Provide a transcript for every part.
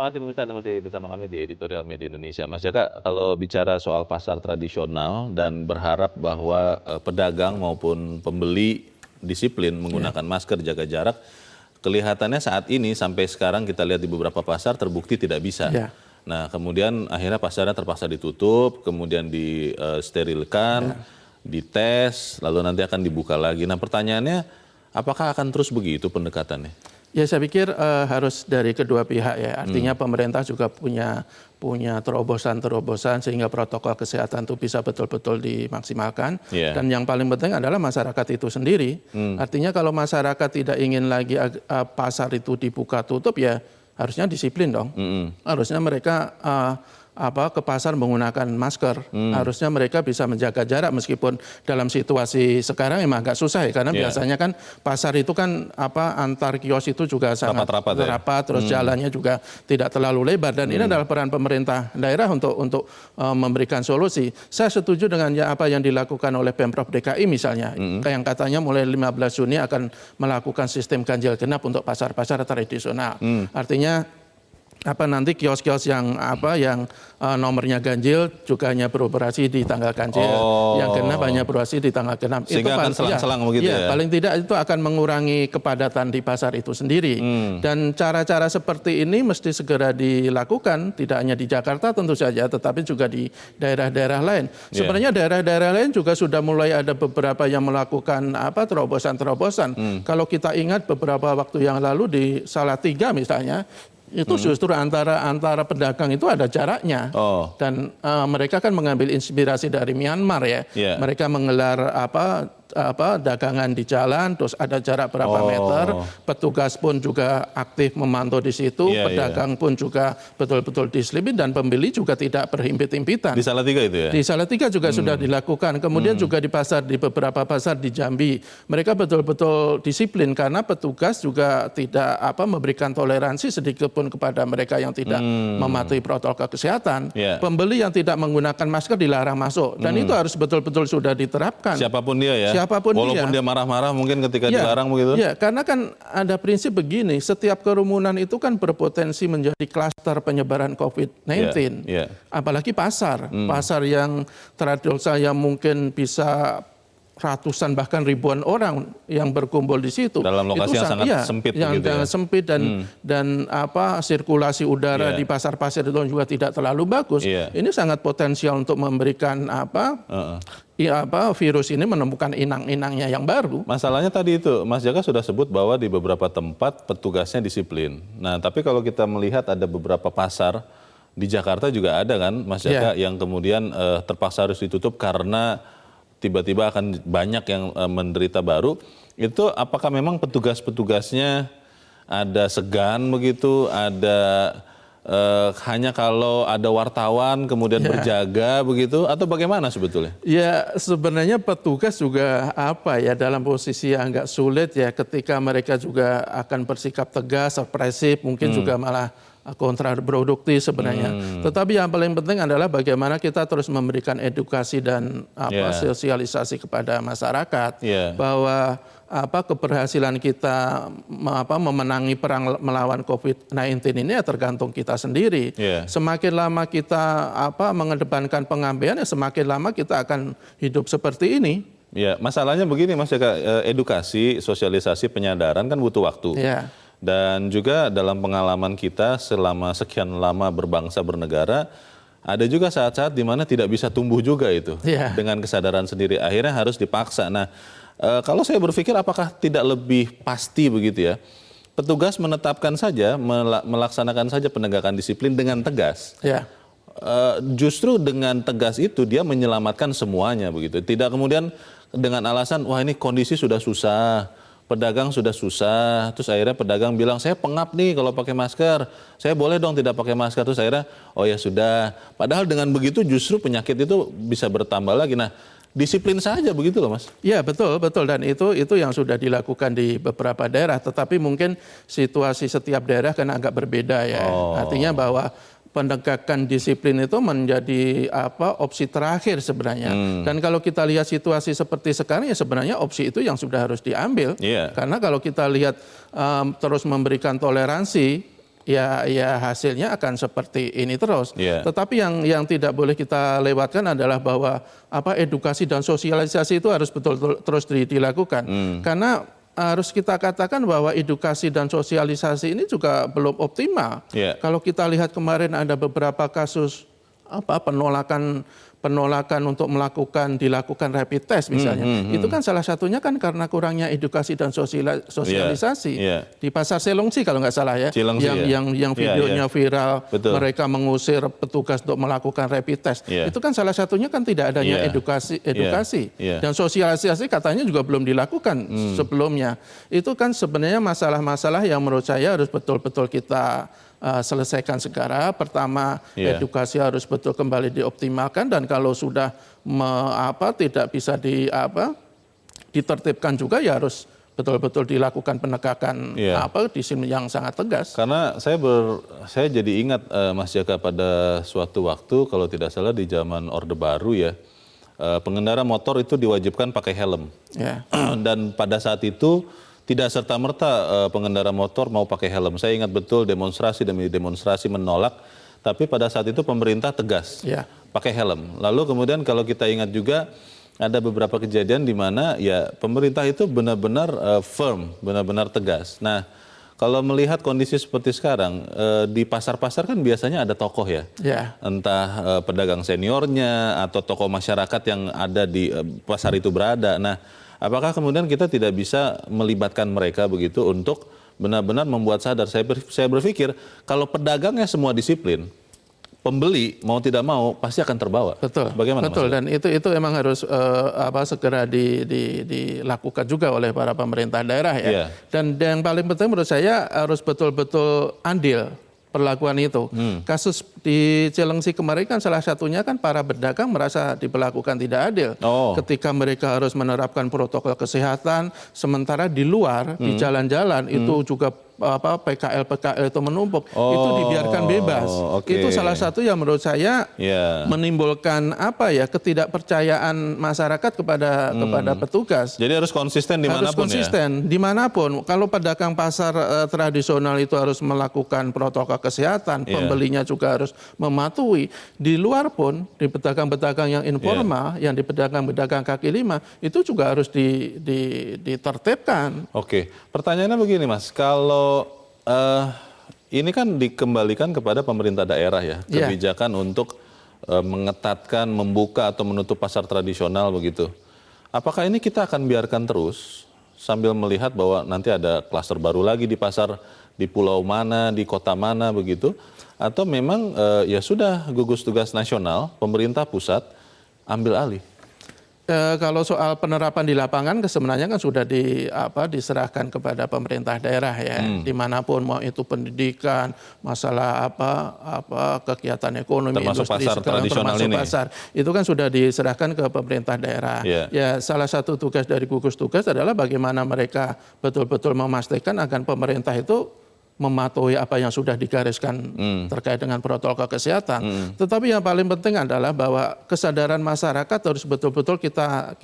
Terima kasih pemirsa, masih bersama kami di Editorial Media Indonesia. Mas Jaka, kalau bicara soal pasar tradisional dan berharap bahwa pedagang maupun pembeli disiplin menggunakan masker, jaga jarak, kelihatannya saat ini sampai sekarang kita lihat di beberapa pasar terbukti tidak bisa. Ya. Nah, kemudian akhirnya pasarnya terpaksa ditutup, kemudian disterilkan, dites, lalu nanti akan dibuka lagi. Nah, pertanyaannya, apakah akan terus begitu pendekatannya? Ya, saya pikir harus dari kedua pihak ya. Artinya pemerintah juga punya terobosan-terobosan sehingga protokol kesehatan itu bisa betul-betul dimaksimalkan. Dan yang paling penting adalah masyarakat itu sendiri. Artinya kalau masyarakat tidak ingin lagi pasar itu dibuka tutup, ya harusnya disiplin dong. Harusnya mereka ke pasar menggunakan masker. Harusnya mereka bisa menjaga jarak meskipun dalam situasi sekarang emang agak susah ya, karena biasanya kan pasar itu kan antar kios itu juga sangat rapat, terus jalannya juga tidak terlalu lebar, dan ini adalah peran pemerintah daerah untuk memberikan solusi. Saya setuju dengan apa yang dilakukan oleh Pemprov DKI misalnya, yang katanya mulai 15 Juni akan melakukan sistem ganjil genap untuk pasar-pasar tradisional. Artinya nanti kios-kios yang nomornya ganjil juga hanya beroperasi di tanggal ganjil, yang genap hanya beroperasi di tanggal genap. Sehingga akan selang-selang begitu ya? Paling tidak itu akan mengurangi kepadatan di pasar itu sendiri. Dan cara-cara seperti ini mesti segera dilakukan, tidak hanya di Jakarta tentu saja, tetapi juga di daerah-daerah lain. Sebenarnya daerah-daerah lain juga sudah mulai ada beberapa yang melakukan terobosan-terobosan. Kalau kita ingat beberapa waktu yang lalu di Salatiga misalnya, itu justru antara pedagang itu ada jaraknya, dan mereka kan mengambil inspirasi dari Myanmar ya. Mereka menggelar dagangan di jalan, terus ada jarak berapa meter, petugas pun juga aktif memantau di situ, pedagang pun juga betul-betul disiplin, dan pembeli juga tidak berhimpit-himpitan. Di Salatiga itu ya? Di Salatiga juga sudah dilakukan. Kemudian juga di beberapa pasar di Jambi, mereka betul-betul disiplin karena petugas juga tidak memberikan toleransi sedikit pun kepada mereka yang tidak mematuhi protokol kesehatan. Pembeli yang tidak menggunakan masker dilarang masuk, dan itu harus betul-betul sudah diterapkan. Siapapun dia ya? Walaupun dia marah-marah mungkin ketika dilarang begitu? Ya, karena kan ada prinsip begini, setiap kerumunan itu kan berpotensi menjadi klaster penyebaran COVID-19. Apalagi pasar yang tradisional yang mungkin bisa ratusan bahkan ribuan orang yang berkumpul di situ. Dalam lokasi yang sangat sempit. Sempit dan sirkulasi udara di pasar-pasar itu juga tidak terlalu bagus. Ini sangat potensial untuk memberikan virus ini menemukan inang-inangnya yang baru. Masalahnya tadi itu, Mas Jaka sudah sebut bahwa di beberapa tempat petugasnya disiplin. Nah, tapi kalau kita melihat ada beberapa pasar di Jakarta juga ada kan, Mas Jaka, yang kemudian terpaksa harus ditutup karena tiba-tiba akan banyak yang menderita baru. Itu apakah memang petugas-petugasnya ada segan begitu, ada hanya kalau ada wartawan kemudian berjaga begitu, atau bagaimana sebetulnya? Ya, sebenarnya petugas juga dalam posisi yang agak sulit ya, ketika mereka juga akan bersikap tegas, represif, mungkin juga malah kontraproduktif sebenarnya. Tetapi yang paling penting adalah bagaimana kita terus memberikan edukasi dan sosialisasi kepada masyarakat bahwa keberhasilan kita memenangi perang melawan COVID-19 ini ya tergantung kita sendiri. Semakin lama kita mengedepankan pengambilan, ya semakin lama kita akan hidup seperti ini. Ya, masalahnya begini Mas Jaka, edukasi, sosialisasi, penyadaran kan butuh waktu. Dan juga dalam pengalaman kita selama sekian lama berbangsa bernegara, ada juga saat-saat di mana tidak bisa tumbuh juga itu dengan kesadaran sendiri. Akhirnya harus dipaksa. Nah, kalau saya berpikir apakah tidak lebih pasti begitu ya, petugas menetapkan saja, melaksanakan saja penegakan disiplin dengan tegas. Justru dengan tegas itu dia menyelamatkan semuanya begitu. Tidak kemudian dengan alasan wah ini kondisi sudah susah, pedagang sudah susah, terus akhirnya pedagang bilang saya pengap nih kalau pakai masker, saya boleh dong tidak pakai masker, terus akhirnya oh ya sudah. Padahal dengan begitu justru penyakit itu bisa bertambah lagi. Nah, disiplin saja begitu loh Mas. Ya betul, dan itu yang sudah dilakukan di beberapa daerah, tetapi mungkin situasi setiap daerah kan agak berbeda ya. Artinya bahwa penegakan disiplin itu menjadi opsi terakhir sebenarnya. Dan kalau kita lihat situasi seperti sekarang ya sebenarnya opsi itu yang sudah harus diambil. Karena kalau kita lihat terus memberikan toleransi ya hasilnya akan seperti ini terus. Tetapi yang tidak boleh kita lewatkan adalah bahwa edukasi dan sosialisasi itu harus betul-betul terus dilakukan. Karena harus kita katakan bahwa edukasi dan sosialisasi ini juga belum optimal. Kalau kita lihat kemarin ada beberapa kasus penolakan untuk dilakukan rapid test misalnya. Itu kan salah satunya kan karena kurangnya edukasi dan sosialisasi. Di Pasar Selongsi kalau nggak salah ya, yang videonya viral, mereka mengusir petugas untuk melakukan rapid test. Itu kan salah satunya kan tidak adanya edukasi dan sosialisasi katanya juga belum dilakukan sebelumnya. Itu kan sebenarnya masalah-masalah yang menurut saya harus betul-betul kita selesaikan segera. Pertama, edukasi harus betul kembali dioptimalkan, dan kalau sudah tidak bisa ditertibkan juga ya harus betul-betul dilakukan penegakan disiplin yang sangat tegas. Karena saya jadi ingat Mas Jaka pada suatu waktu kalau tidak salah di zaman Orde Baru ya, pengendara motor itu diwajibkan pakai helm. Dan pada saat itu tidak serta-merta pengendara motor mau pakai helm. Saya ingat betul demonstrasi demi demonstrasi menolak, tapi pada saat itu pemerintah tegas pakai helm. Lalu kemudian kalau kita ingat juga ada beberapa kejadian di mana ya pemerintah itu benar-benar firm, benar-benar tegas. Nah, kalau melihat kondisi seperti sekarang, di pasar-pasar kan biasanya ada tokoh ya. Entah pedagang seniornya atau tokoh masyarakat yang ada di pasar itu berada. Nah, apakah kemudian kita tidak bisa melibatkan mereka begitu untuk benar-benar membuat sadar? Saya berpikir kalau pedagangnya semua disiplin, pembeli mau tidak mau pasti akan terbawa. Bagaimana? Betul. Dan itu memang harus segera dilakukan juga oleh para pemerintah daerah ya. Dan yang paling penting menurut saya harus betul-betul andil perlakuan itu. Kasus di Cilengsi kemarin kan salah satunya kan para pedagang merasa diperlakukan tidak adil. Ketika mereka harus menerapkan protokol kesehatan, sementara di luar, di jalan-jalan itu juga PKL itu menumpuk, itu dibiarkan bebas. Itu salah satu yang menurut saya menimbulkan ketidakpercayaan masyarakat kepada petugas. Jadi harus konsisten dimanapun. Harus konsisten dimanapun. Kalau pedagang pasar tradisional itu harus melakukan protokol kesehatan, pembelinya juga harus mematuhi. Di luar pun, di pedagang-pedagang yang informal, yang di pedagang-pedagang kaki lima, itu juga harus ditertibkan. Pertanyaannya begini Mas, kalau ini kan dikembalikan kepada pemerintah daerah ya, kebijakan untuk mengetatkan, membuka atau menutup pasar tradisional begitu. Apakah ini kita akan biarkan terus sambil melihat bahwa nanti ada klaster baru lagi di pasar di pulau mana, di kota mana begitu? Atau memang ya sudah gugus tugas nasional, pemerintah pusat ambil alih? Kalau soal penerapan di lapangan sebenarnya kan sudah diserahkan kepada pemerintah daerah ya, dimanapun, mau itu pendidikan, masalah kegiatan ekonomi, termasuk industri, pasar tradisional termasuk ini. Pasar itu kan sudah diserahkan ke pemerintah daerah. Ya, salah satu tugas dari gugus tugas adalah bagaimana mereka betul-betul memastikan agar pemerintah itu mematuhi apa yang sudah digariskan terkait dengan protokol kesehatan. Tetapi yang paling penting adalah bahwa kesadaran masyarakat harus betul-betul kita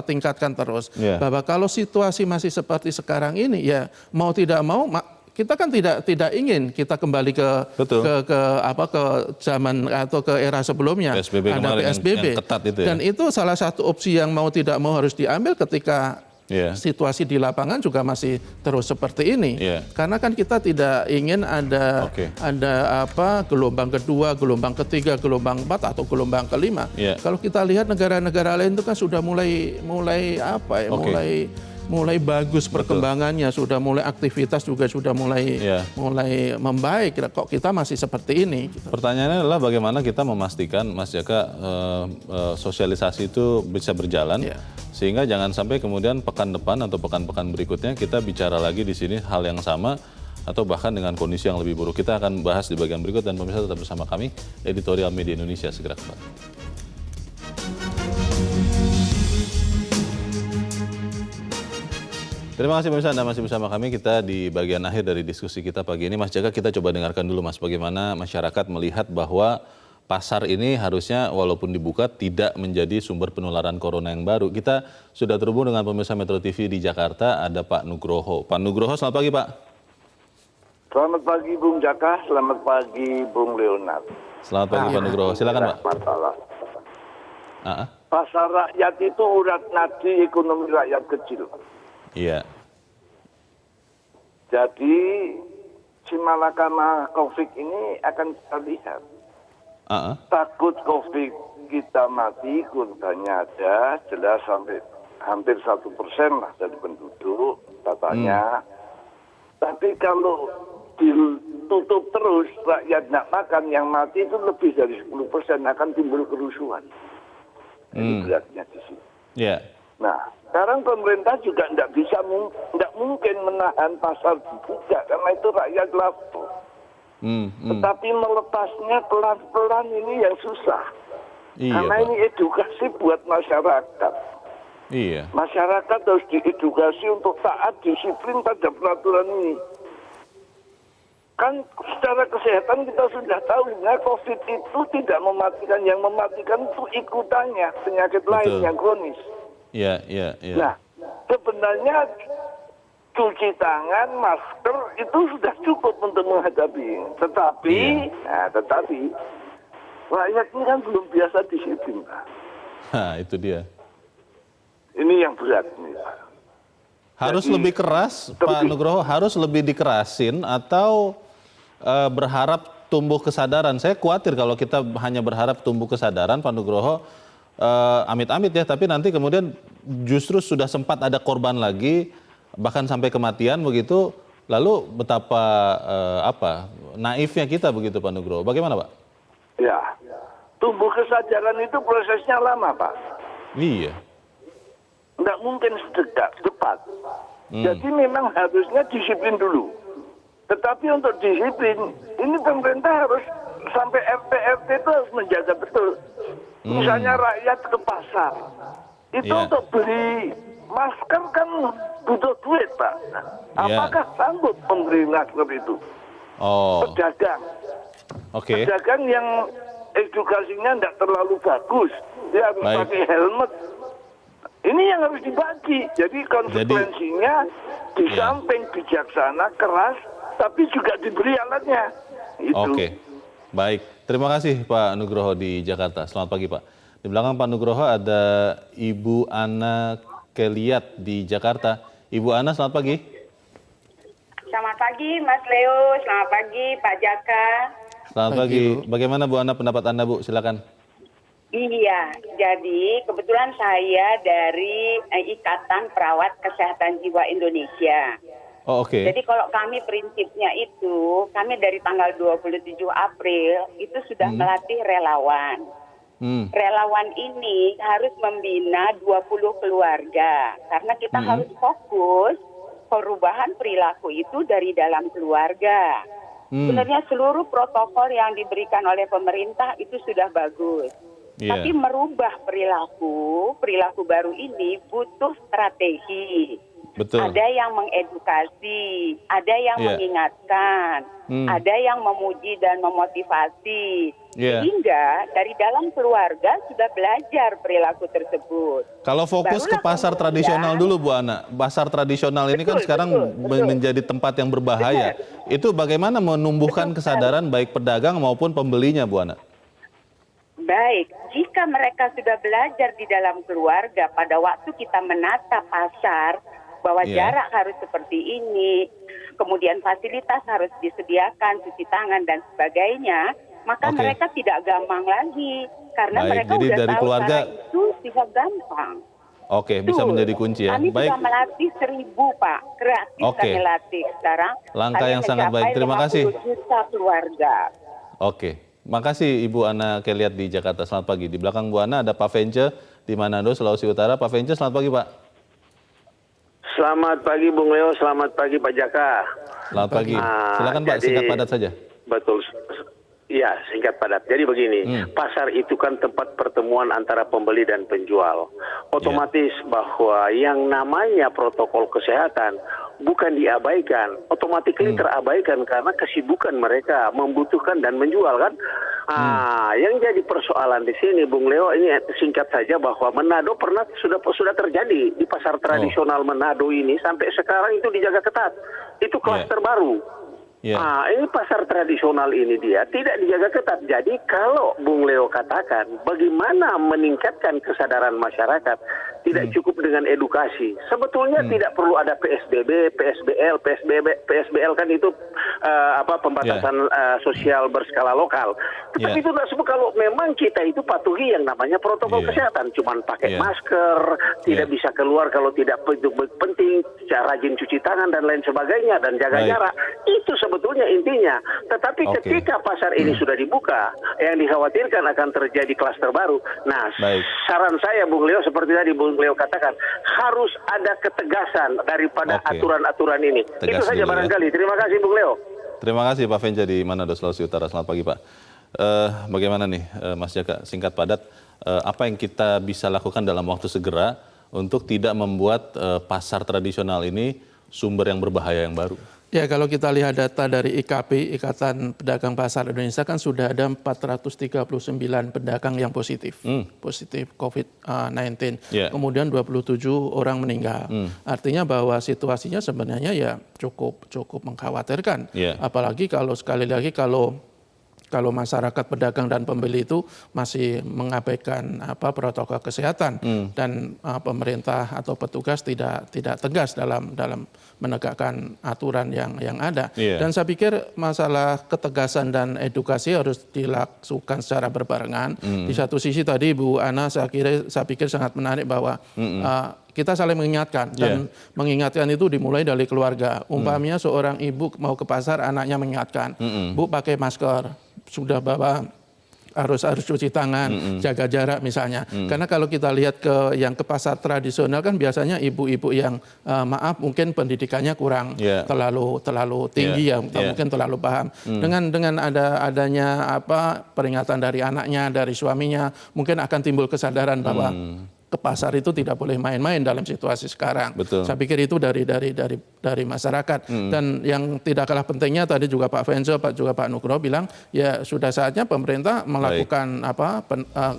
tingkatkan terus. Bahwa kalau situasi masih seperti sekarang ini, ya mau tidak mau kita kan tidak ingin kita kembali ke zaman atau ke era sebelumnya. PSBB ada PSBB. Yang ketat itu ya. Dan itu salah satu opsi yang mau tidak mau harus diambil ketika situasi di lapangan juga masih terus seperti ini. Karena kan kita tidak ingin ada gelombang kedua, gelombang ketiga, gelombang 4 atau gelombang kelima. Kalau kita lihat negara-negara lain itu kan sudah mulai bagus perkembangannya, sudah mulai aktivitas juga sudah mulai membaik. Kok kita masih seperti ini? Pertanyaannya adalah bagaimana kita memastikan, Mas Jaka, sosialisasi itu bisa berjalan, sehingga jangan sampai kemudian pekan depan atau pekan-pekan berikutnya kita bicara lagi di sini hal yang sama atau bahkan dengan kondisi yang lebih buruk. Kita akan bahas di bagian berikut, dan pemirsa tetap bersama kami, Editorial Media Indonesia segera kembali. Terima kasih pemirsa, Anda masih bersama kami. Kita di bagian akhir dari diskusi kita pagi ini. Mas Jaka, kita coba dengarkan dulu Mas, bagaimana masyarakat melihat bahwa pasar ini harusnya walaupun dibuka tidak menjadi sumber penularan corona yang baru. Kita sudah terhubung dengan pemirsa Metro TV di Jakarta, ada Pak Nugroho. Pak Nugroho, selamat pagi Pak. Selamat pagi Bung Jaka, selamat pagi Bung Leonard. Selamat pagi Pak Nugroho, silakan Pak. Masalah. Pasar rakyat itu urat nadi ekonomi rakyat kecil. Iya. Jadi si malakama COVID ini akan kita lihat. Takut COVID kita mati, korbannya ada, jelas sampai hampir 1% lah dari penduduk katanya. Tapi kalau ditutup terus, rakyat nggak makan, yang mati itu lebih dari 10% akan timbul kerusuhan. Ini beratnya di sini. Yeah. Nah, sekarang pemerintah juga nggak mungkin menahan pasar dibuka karena itu rakyat lapar. Tetapi melepasnya pelan-pelan ini yang susah. Iya, karena Pak. ini edukasi buat masyarakat. Iya. Masyarakat harus diedukasi untuk taat disiplin pada peraturan ini. Kan secara kesehatan kita sudah tahu ya, COVID itu tidak mematikan, yang mematikan itu ikutannya penyakit lain yang kronis. Iya. Nah, sebenarnya cuci tangan, masker itu sudah cukup untuk menghadapi. Tetapi rakyat ini kan belum biasa disiplin, Pak. Itu dia. Ini yang berat nih, Pak. Harus lebih keras, Pak Nugroho, harus lebih dikerasin atau berharap tumbuh kesadaran? Saya khawatir kalau kita hanya berharap tumbuh kesadaran, Pak Nugroho, amit-amit ya, tapi nanti kemudian justru sudah sempat ada korban lagi, bahkan sampai kematian begitu, lalu betapa naifnya kita begitu, Pak Nugroho. Bagaimana, Pak? Ya, tumbuh kesadaran itu prosesnya lama, Pak. Iya. Nggak mungkin cepat. Jadi memang harusnya disiplin dulu. Tetapi untuk disiplin, ini pemerintah harus sampai RT itu harus menjaga betul. Misalnya rakyat ke pasar, itu untuk beli masker kan butuh duit, Pak. Apakah sanggup memberi masker itu? Pedagang. Pedagang yang edukasinya tidak terlalu bagus, dia harus pakai helmet. Ini yang harus dibagi. Jadi konsekuensinya di samping bijaksana, keras, tapi juga diberi alatnya. Oke, baik. Terima kasih Pak Nugroho di Jakarta. Selamat pagi Pak. Di belakang Pak Nugroho ada Ibu Ana Keliat di Jakarta. Ibu Ana, selamat pagi. Selamat pagi Mas Leo, selamat pagi Pak Jaka. Selamat pagi. Bagaimana Bu Ana pendapat Anda, Bu? Silakan. Iya, jadi kebetulan saya dari Ikatan Perawat Kesehatan Jiwa Indonesia. Oke. Jadi kalau kami prinsipnya itu, kami dari tanggal 27 April itu sudah melatih relawan. Relawan ini harus membina 20 keluarga. Karena kita harus fokus perubahan perilaku itu dari dalam keluarga. Sebenarnya seluruh protokol yang diberikan oleh pemerintah itu sudah bagus. Tapi merubah perilaku baru ini butuh strategi. Betul. Ada yang mengedukasi, ada yang mengingatkan, ada yang memuji dan memotivasi. Sehingga dari dalam keluarga sudah belajar perilaku tersebut. Kalau fokus ke pasar tradisional dulu Bu Ana, pasar tradisional ini kan sekarang menjadi tempat yang berbahaya. Itu bagaimana menumbuhkan kesadaran baik pedagang maupun pembelinya Bu Ana? Baik, jika mereka sudah belajar di dalam keluarga pada waktu kita menata pasar, bahwa jarak harus seperti ini, kemudian fasilitas harus disediakan, cuci tangan dan sebagainya, maka mereka tidak gampang lagi. Karena mereka jadi sudah dari tahu keluarga itu tidak gampang. Oke, bisa menjadi kunci ya. Kami Baik. sudah melatih 1.000 Pak, gratis kami latih sekarang. Langkah yang sangat baik, terima kasih. 50 juta keluarga. Oke. Makasih Ibu Ana Keliat di Jakarta. Selamat pagi. Di belakang Bu Ana ada Pak Vence di Manado, Sulawesi Utara. Pak Vence, selamat pagi Pak. Selamat pagi Bung Leo, selamat pagi Pak Jaka. Selamat pagi. Silakan Pak, singkat padat saja. Betul. Ya, singkat padat. Jadi begini, pasar itu kan tempat pertemuan antara pembeli dan penjual. Otomatis bahwa yang namanya protokol kesehatan bukan diabaikan, otomatis terabaikan karena kesibukan mereka membutuhkan dan menjual kan. Yang jadi persoalan di sini Bung Leo, ini singkat saja bahwa Manado sudah terjadi di pasar tradisional Manado ini sampai sekarang itu dijaga ketat. Itu klaster baru. Ini pasar tradisional ini dia tidak dijaga ketat. Jadi kalau Bung Leo katakan bagaimana meningkatkan kesadaran masyarakat, tidak cukup dengan edukasi. Sebetulnya tidak perlu ada PSBB, PSBL kan itu pembatasan sosial berskala lokal. Tetapi itu tidak sebut kalau memang kita itu patuhi yang namanya protokol kesehatan, cuman pakai masker, tidak bisa keluar kalau tidak penting, rajin cuci tangan dan lain sebagainya dan jaga jarak. Itu sebetulnya intinya. Tetapi ketika pasar ini sudah dibuka, yang dikhawatirkan akan terjadi klaster baru. Nah, saran saya Bung Leo seperti tadi Bung Leo katakan, harus ada ketegasan daripada aturan-aturan ini. Itu saja barangkali. Terima kasih Bung Leo. Terima kasih Pak Venja di Manado, Sulawesi Utara. Selamat pagi Pak. Bagaimana nih Mas Jaka, singkat padat, apa yang kita bisa lakukan dalam waktu segera untuk tidak membuat pasar tradisional ini sumber yang berbahaya yang baru? Ya, kalau kita lihat data dari IKP, Ikatan Pedagang Pasar Indonesia, kan sudah ada 439 pedagang yang positif COVID-19. Kemudian 27 orang meninggal. Artinya bahwa situasinya sebenarnya ya cukup mengkhawatirkan. Apalagi kalau sekali lagi kalau masyarakat pedagang dan pembeli itu masih mengabaikan protokol kesehatan dan pemerintah atau petugas tidak tegas dalam menegakkan aturan yang ada. Dan saya pikir masalah ketegasan dan edukasi harus dilakukan secara berbarengan. Di satu sisi tadi Bu Ana saya pikir sangat menarik bahwa kita saling mengingatkan dan mengingatkan itu dimulai dari keluarga. Umpamanya seorang ibu mau ke pasar, anaknya mengingatkan, Bu pakai masker, sudah bawa harus cuci tangan, jaga jarak misalnya. Karena kalau kita lihat yang ke pasar tradisional kan biasanya ibu-ibu yang mungkin pendidikannya kurang terlalu tinggi mungkin terlalu paham. Dengan adanya peringatan dari anaknya, dari suaminya, mungkin akan timbul kesadaran bahwa ke pasar itu tidak boleh main-main dalam situasi sekarang. Saya pikir itu dari masyarakat. Dan yang tidak kalah pentingnya tadi juga Pak Venzo, juga Pak Nugroho bilang ya sudah saatnya pemerintah melakukan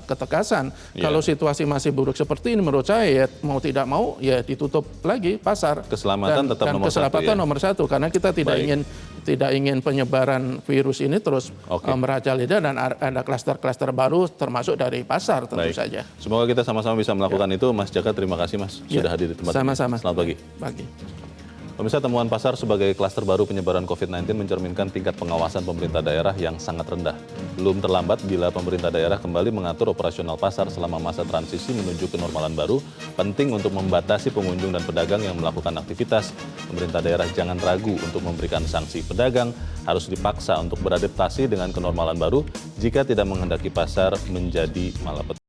ketegasan. Kalau situasi masih buruk seperti ini menurut saya ya mau tidak mau ya ditutup lagi pasar. Keselamatan tetap nomor keselamatan nomor satu karena kita tidak ingin penyebaran virus ini terus merajalela dan ada klaster-klaster baru termasuk dari pasar tentu saja. Semoga kita sama-sama bisa melakukan itu. Mas Jaka, terima kasih Mas sudah hadir di tempat ini. Sama-sama. Selamat pagi. Pemirsa, temuan pasar sebagai klaster baru penyebaran COVID-19 mencerminkan tingkat pengawasan pemerintah daerah yang sangat rendah. Belum terlambat bila pemerintah daerah kembali mengatur operasional pasar selama masa transisi menuju kenormalan baru. Penting untuk membatasi pengunjung dan pedagang yang melakukan aktivitas. Pemerintah daerah jangan ragu untuk memberikan sanksi. Pedagang harus dipaksa untuk beradaptasi dengan kenormalan baru jika tidak menghendaki pasar menjadi malapetaka.